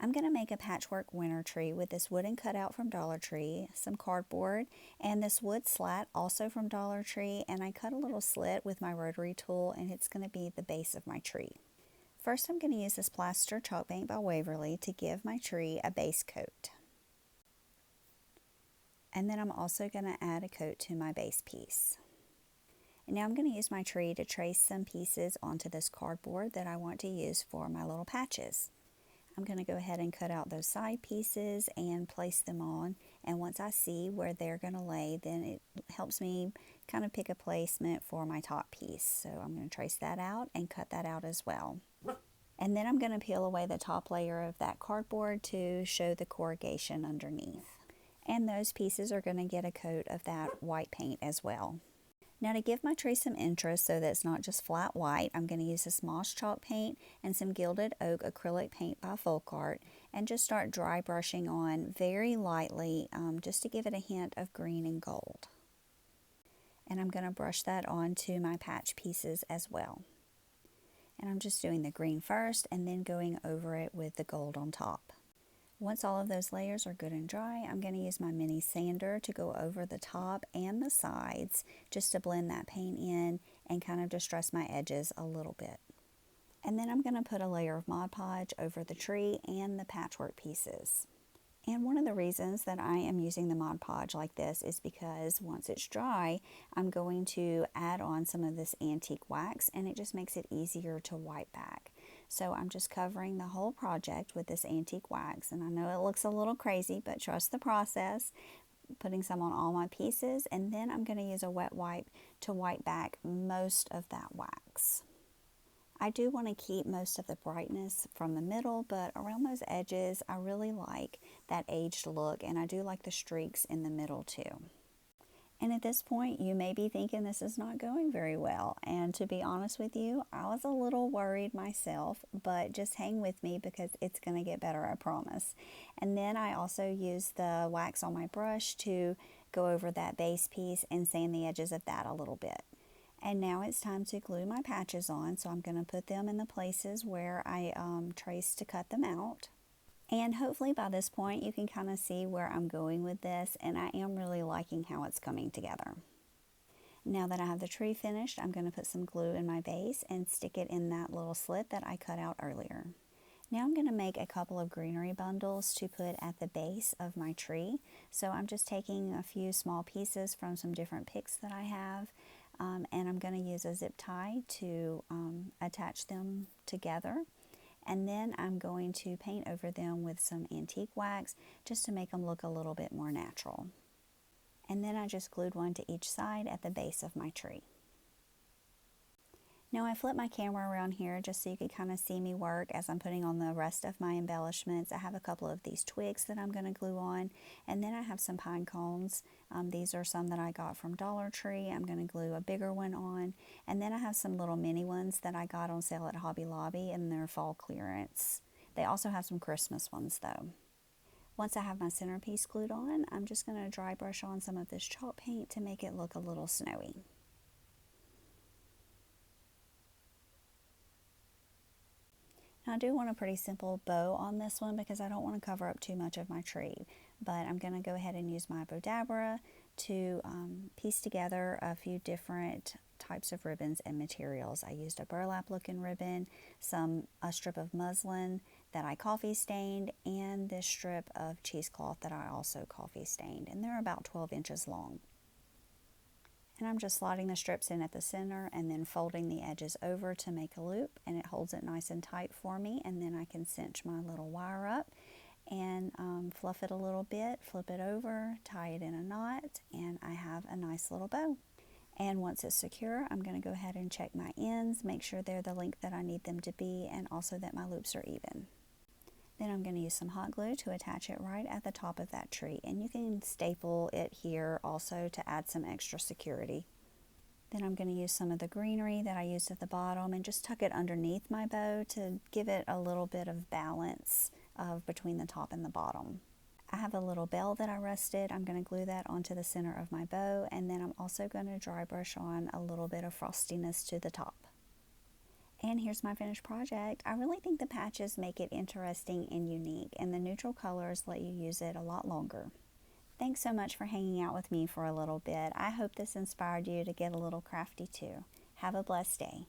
I'm going to make a patchwork winter tree with this wooden cutout from Dollar Tree, some cardboard, and this wood slat also from Dollar Tree, and I cut a little slit with my rotary tool and it's going to be the base of my tree. First I'm going to use this plaster chalk paint by Waverly to give my tree a base coat. And then I'm also going to add a coat to my base piece. And now I'm going to use my tree to trace some pieces onto this cardboard that I want to use for my little patches. I'm going to go ahead and cut out those side pieces and place them on, and once I see where they're going to lay, then it helps me kind of pick a placement for my top piece. So I'm going to trace that out and cut that out as well. And then I'm going to peel away the top layer of that cardboard to show the corrugation underneath. And those pieces are going to get a coat of that white paint as well. Now to give my tree some interest so that it's not just flat white, I'm going to use this moss chalk paint and some gilded oak acrylic paint by Folk Art and just start dry brushing on very lightly just to give it a hint of green and gold. And I'm going to brush that onto my patch pieces as well. And I'm just doing the green first and then going over it with the gold on top. Once all of those layers are good and dry, I'm going to use my mini sander to go over the top and the sides just to blend that paint in and kind of distress my edges a little bit. And then I'm going to put a layer of Mod Podge over the tree and the patchwork pieces. And one of the reasons that I am using the Mod Podge like this is because once it's dry, I'm going to add on some of this antique wax and it just makes it easier to wipe back. So I'm just covering the whole project with this antique wax, and I know it looks a little crazy, but trust the process. Putting some on all my pieces, and then I'm going to use a wet wipe to wipe back most of that wax. I do want to keep most of the brightness from the middle, but around those edges I really like that aged look, and I do like the streaks in the middle too. And at this point you may be thinking this is not going very well, and to be honest with you, I was a little worried myself, but just hang with me because it's going to get better, I promise. And then I also used the wax on my brush to go over that base piece and sand the edges of that a little bit. And now it's time to glue my patches on, so I'm going to put them in the places where I traced to cut them out. And hopefully by this point you can kind of see where I'm going with this, and I am really liking how it's coming together. Now that I have the tree finished, I'm going to put some glue in my base and stick it in that little slit that I cut out earlier. Now I'm going to make a couple of greenery bundles to put at the base of my tree. So I'm just taking a few small pieces from some different picks that I have, and I'm going to use a zip tie to attach them together. And then I'm going to paint over them with some antique wax just to make them look a little bit more natural. And then I just glued one to each side at the base of my tree. Now I flip my camera around here just so you can kind of see me work as I'm putting on the rest of my embellishments. I have a couple of these twigs that I'm going to glue on, and then I have some pine cones. These are some that I got from Dollar Tree. I'm going to glue a bigger one on, and then I have some little mini ones that I got on sale at Hobby Lobby in their fall clearance. They also have some Christmas ones though. Once I have my centerpiece glued on, I'm just going to dry brush on some of this chalk paint to make it look a little snowy. Now, I do want a pretty simple bow on this one because I don't want to cover up too much of my tree, but I'm going to go ahead and use my Bodabra to piece together a few different types of ribbons and materials. I used a burlap looking ribbon, a strip of muslin that I coffee stained, and this strip of cheesecloth that I also coffee stained, and they're about 12 inches long. And I'm just sliding the strips in at the center and then folding the edges over to make a loop, and it holds it nice and tight for me, and then I can cinch my little wire up and fluff it a little bit, flip it over, tie it in a knot, and I have a nice little bow. And once it's secure, I'm going to go ahead and check my ends, make sure they're the length that I need them to be, and also that my loops are even. Then I'm going to use some hot glue to attach it right at the top of that tree, and you can staple it here also to add some extra security. Then I'm going to use some of the greenery that I used at the bottom and just tuck it underneath my bow to give it a little bit of balance between the top and the bottom. I have a little bell that I rusted. I'm going to glue that onto the center of my bow, and then I'm also going to dry brush on a little bit of frostiness to the top. And here's my finished project. I really think the patches make it interesting and unique, and the neutral colors let you use it a lot longer. Thanks so much for hanging out with me for a little bit. I hope this inspired you to get a little crafty too. Have a blessed day.